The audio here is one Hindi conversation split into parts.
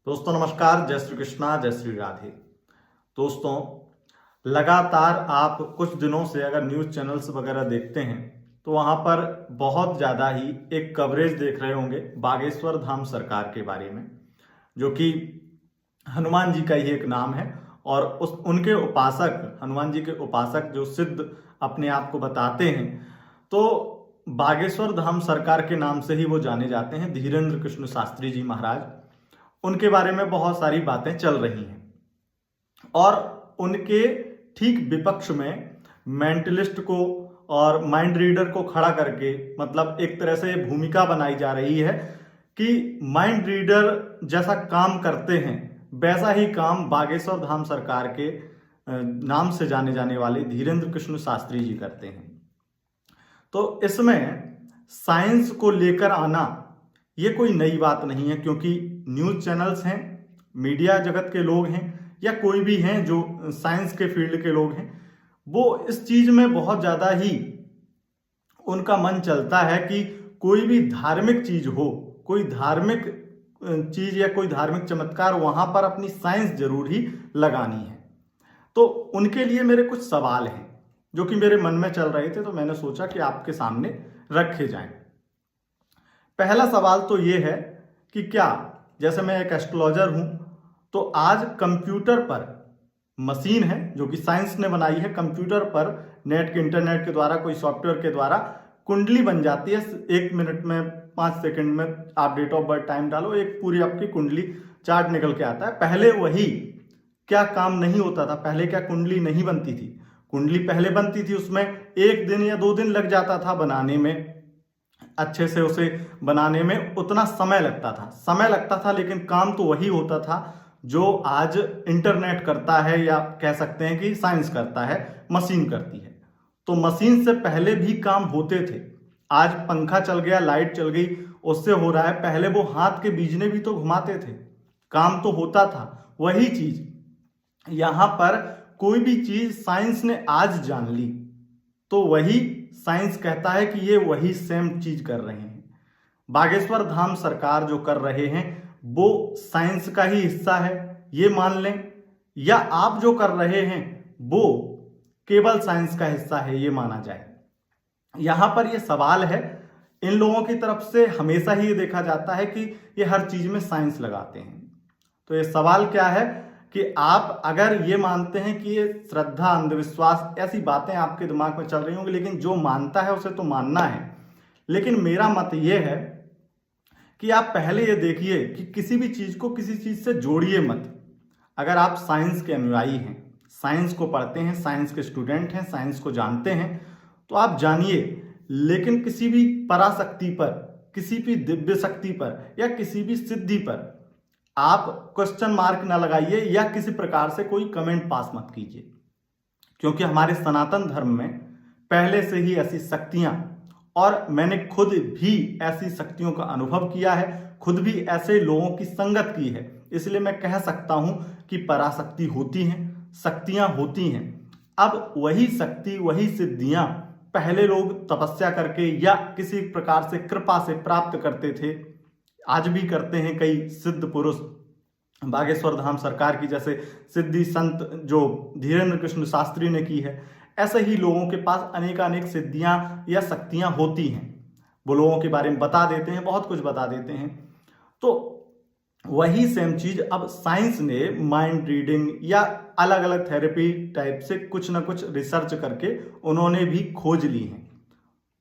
दोस्तों नमस्कार, जय श्री कृष्णा, जय श्री राधे। दोस्तों, लगातार आप कुछ दिनों से अगर न्यूज़ चैनल्स वगैरह देखते हैं तो वहाँ पर बहुत ज़्यादा ही एक कवरेज देख रहे होंगे बागेश्वर धाम सरकार के बारे में, जो कि हनुमान जी का ही एक नाम है। और उनके उपासक, हनुमान जी के उपासक जो सिद्ध अपने आप को बताते हैं, तो बागेश्वर धाम सरकार के नाम से ही वो जाने जाते हैं। धीरेन्द्र कृष्ण शास्त्री जी महाराज, उनके बारे में बहुत सारी बातें चल रही हैं और उनके ठीक विपक्ष में मेंटलिस्ट को और माइंड रीडर को खड़ा करके, मतलब एक तरह से भूमिका बनाई जा रही है कि माइंड रीडर जैसा काम करते हैं वैसा ही काम बागेश्वर धाम सरकार के नाम से जाने जाने वाले धीरेन्द्र कृष्ण शास्त्री जी करते हैं। तो इसमें साइंस को लेकर आना ये कोई नई बात नहीं है, क्योंकि न्यूज़ चैनल्स हैं, मीडिया जगत के लोग हैं या कोई भी हैं जो साइंस के फील्ड के लोग हैं, वो इस चीज़ में बहुत ज़्यादा ही उनका मन चलता है कि कोई भी धार्मिक चीज़ हो, कोई धार्मिक चीज़ या कोई धार्मिक चमत्कार, वहाँ पर अपनी साइंस जरूर ही लगानी है। तो उनके लिए मेरे कुछ सवाल हैं जो कि मेरे मन में चल रहे थे, तो मैंने सोचा कि आपके सामने रखे जाएं। पहला सवाल तो ये है कि क्या, जैसे मैं एक एस्ट्रोलॉजर हूं, तो आज कंप्यूटर पर मशीन है जो कि साइंस ने बनाई है, कंप्यूटर पर नेट के इंटरनेट के द्वारा, कोई सॉफ्टवेयर के द्वारा कुंडली बन जाती है। 1 मिनट में, 5 सेकंड में आप डेट ऑफ बर्थ टाइम डालो, एक पूरी आपकी कुंडली चार्ट निकल के आता है। पहले वही क्या काम नहीं होता था? पहले क्या कुंडली नहीं बनती थी? कुंडली पहले बनती थी, उसमें 1 दिन या 2 दिन लग जाता था बनाने में, अच्छे से उसे बनाने में उतना समय लगता था, लेकिन काम तो वही होता था जो आज इंटरनेट करता है, या कह सकते हैं कि साइंस करता है, मशीन करती है। तो मशीन से पहले भी काम होते थे। आज पंखा चल गया, लाइट चल गई, उससे हो रहा है। पहले वो हाथ के बीजने भी तो घुमाते थे, काम तो होता था। वही चीज यहां पर, कोई भी चीज साइंस ने आज जान ली तो वही साइंस कहता है कि ये वही सेम चीज कर रहे हैं। बागेश्वर धाम सरकार जो कर रहे हैं वो साइंस का ही हिस्सा है, ये मान लें, या आप जो कर रहे हैं वो केवल साइंस का हिस्सा है, ये माना जाए। यहां पर ये सवाल है, इन लोगों की तरफ से हमेशा ही ये देखा जाता है कि ये हर चीज में साइंस लगाते हैं। तो ये सवाल क्या है कि आप अगर ये मानते हैं कि ये श्रद्धा, अंधविश्वास, ऐसी बातें आपके दिमाग में चल रही होंगी, लेकिन जो मानता है उसे तो मानना है। लेकिन मेरा मत ये है कि आप पहले ये देखिए कि किसी भी चीज को किसी चीज से जोड़िए मत। अगर आप साइंस के अनुयायी हैं, साइंस को पढ़ते हैं, साइंस के स्टूडेंट हैं, साइंस को जानते हैं, तो आप जानिए, लेकिन किसी भी पराशक्ति पर, किसी भी दिव्य शक्ति पर या किसी भी सिद्धि पर आप क्वेश्चन मार्क ना लगाइए या किसी प्रकार से कोई कमेंट पास मत कीजिए, क्योंकि हमारे सनातन धर्म में पहले से ही ऐसी शक्तियां, और मैंने खुद भी ऐसी शक्तियों का अनुभव किया है, खुद भी ऐसे लोगों की संगत की है, इसलिए मैं कह सकता हूं कि पराशक्ति होती हैं, शक्तियां होती हैं। अब वही शक्ति, वही सिद्धियां पहले लोग तपस्या करके या किसी प्रकार से कृपा से प्राप्त करते थे, आज भी करते हैं कई सिद्ध पुरुष। बागेश्वर धाम सरकार की जैसे सिद्धि संत जो धीरेन्द्र कृष्ण शास्त्री ने की है, ऐसे ही लोगों के पास अनेकानेक सिद्धियां या शक्तियां होती हैं। वो लोगों के बारे में बता देते हैं, बहुत कुछ बता देते हैं। तो वही सेम चीज अब साइंस ने माइंड रीडिंग या अलग अलग थेरेपी टाइप से कुछ ना कुछ रिसर्च करके उन्होंने भी खोज ली है।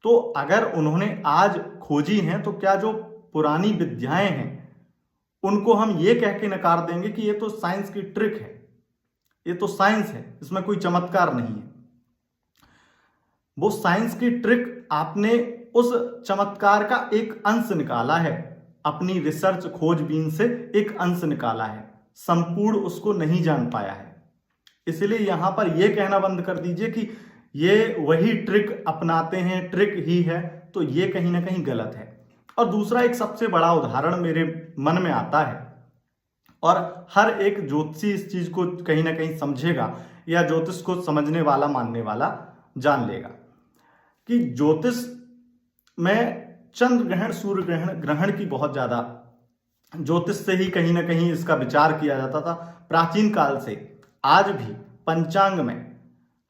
तो अगर उन्होंने आज खोजी हैं, तो क्या जो पुरानी विद्याएं हैं उनको हम ये कह के नकार देंगे कि ये तो साइंस की ट्रिक है, ये तो साइंस है, इसमें कोई चमत्कार नहीं है? वो साइंस की ट्रिक, आपने उस चमत्कार का एक अंश निकाला है, अपनी रिसर्च खोजबीन से एक अंश निकाला है, संपूर्ण उसको नहीं जान पाया है। इसलिए यहां पर यह कहना बंद कर दीजिए कि ये वही ट्रिक अपनाते हैं, ट्रिक ही है, तो ये कहीं ना कहीं गलत है। और दूसरा, एक सबसे बड़ा उदाहरण मेरे मन में आता है, और हर एक ज्योतिषी इस चीज को कहीं ना कहीं समझेगा या ज्योतिष को समझने वाला, मानने वाला जान लेगा कि ज्योतिष में चंद्र ग्रहण, सूर्य ग्रहण की बहुत ज्यादा ज्योतिष से ही कहीं ना कहीं इसका विचार किया जाता था। प्राचीन काल से आज भी पंचांग में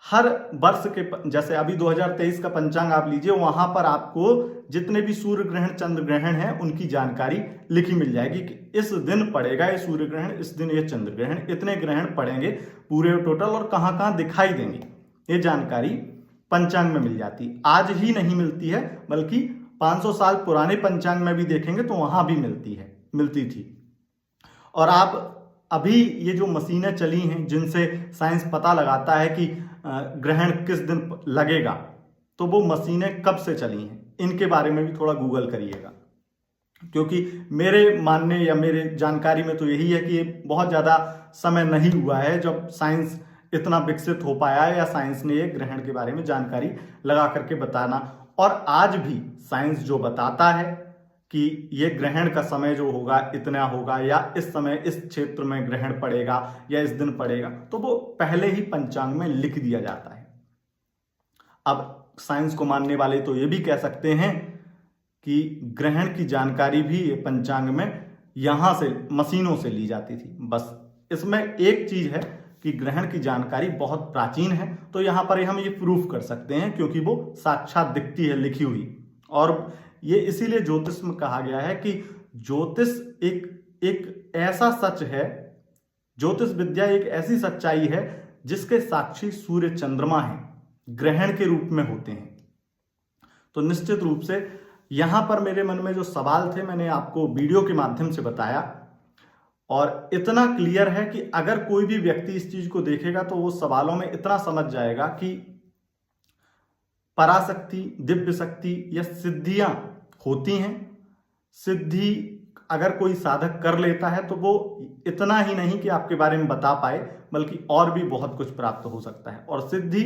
हर वर्ष के, जैसे अभी 2023 का पंचांग आप लीजिए, वहां पर आपको जितने भी सूर्य ग्रहण चंद्र ग्रहण हैं उनकी जानकारी लिखी मिल जाएगी कि इस दिन पड़ेगा ये सूर्य ग्रहण, इस दिन ये चंद्र ग्रहण, इतने ग्रहण पड़ेंगे पूरे टोटल और कहां कहां दिखाई देंगे, ये जानकारी पंचांग में मिल जाती। आज ही नहीं मिलती है, बल्कि 500 साल पुराने पंचांग में भी देखेंगे तो वहां भी मिलती थी। और आप अभी ये जो मशीनें चली हैं जिनसे साइंस पता लगाता है कि ग्रहण किस दिन लगेगा, तो वो मशीनें कब से चली हैं इनके बारे में भी थोड़ा गूगल करिएगा, क्योंकि मेरे मानने या मेरे जानकारी में तो यही है कि ये बहुत ज़्यादा समय नहीं हुआ है जब साइंस इतना विकसित हो पाया है या साइंस ने ये ग्रहण के बारे में जानकारी लगा करके बताना। और आज भी साइंस जो बताता है कि ये ग्रहण का समय जो होगा इतना होगा, या इस समय इस क्षेत्र में ग्रहण पड़ेगा या इस दिन पड़ेगा, तो वो पहले ही पंचांग में लिख दिया जाता है। अब साइंस को मानने वाले तो ये भी कह सकते हैं कि ग्रहण की जानकारी भी पंचांग में यहां से मशीनों से ली जाती थी। बस इसमें एक चीज है कि ग्रहण की जानकारी बहुत प्राचीन है, तो यहां पर हम ये प्रूफ कर सकते हैं क्योंकि वो साक्षात दिखती है लिखी हुई। और ये इसीलिए ज्योतिष में कहा गया है कि ज्योतिष एक ऐसा सच है, ज्योतिष विद्या एक ऐसी सच्चाई है जिसके साक्षी सूर्य चंद्रमा है, ग्रहण के रूप में होते हैं। तो निश्चित रूप से यहां पर मेरे मन में जो सवाल थे मैंने आपको वीडियो के माध्यम से बताया, और इतना क्लियर है कि अगर कोई भी व्यक्ति इस चीज को देखेगा तो वो सवालों में इतना समझ जाएगा कि पराशक्ति, दिव्य शक्ति या सिद्धियां होती हैं। सिद्धि अगर कोई साधक कर लेता है तो वो इतना ही नहीं कि आपके बारे में बता पाए, बल्कि और भी बहुत कुछ प्राप्त हो सकता है। और सिद्धि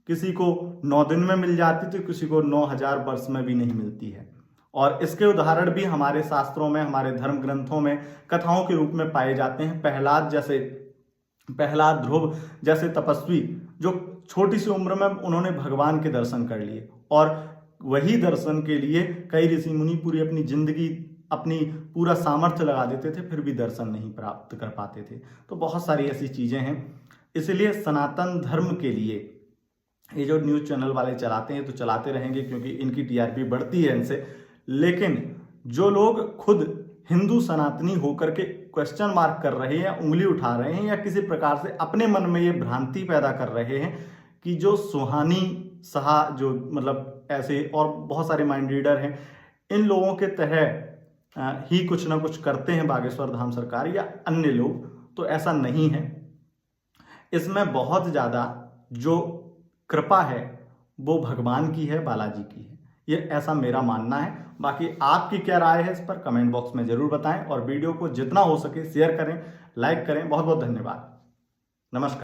किसी को 9 दिन में मिल जाती तो किसी को 9000 वर्ष में भी नहीं मिलती है। और इसके उदाहरण भी हमारे शास्त्रों में, हमारे धर्म ग्रंथों में कथाओं के रूप में पाए जाते हैं। प्रहलाद, ध्रुव जैसे तपस्वी जो छोटी सी उम्र में उन्होंने भगवान के दर्शन कर लिए, और वही दर्शन के लिए कई ऋषि मुनि पूरी अपनी जिंदगी, अपनी पूरा सामर्थ्य लगा देते थे, फिर भी दर्शन नहीं प्राप्त कर पाते थे। तो बहुत सारी ऐसी चीजें हैं। इसलिए सनातन धर्म के लिए ये जो न्यूज चैनल वाले चलाते हैं तो चलाते रहेंगे क्योंकि इनकी टीआरपी बढ़ती है इनसे। लेकिन जो लोग खुद हिंदू सनातनी होकर के क्वेश्चन मार्क कर रहे हैं, उंगली उठा रहे हैं, या किसी प्रकार से अपने मन में ये भ्रांति पैदा कर रहे हैं कि जो सुहानी सहा, जो मतलब ऐसे और बहुत सारे माइंड रीडर हैं, इन लोगों के तरह ही कुछ ना कुछ करते हैं बागेश्वर धाम सरकार या अन्य लोग, तो ऐसा नहीं है। इसमें बहुत ज्यादा जो कृपा है वो भगवान की है, बालाजी की है, ये ऐसा मेरा मानना है। बाकी आपकी क्या राय है इस पर कमेंट बॉक्स में जरूर बताएं, और वीडियो को जितना हो सके शेयर करें, लाइक करें। बहुत बहुत धन्यवाद। नमस्कार।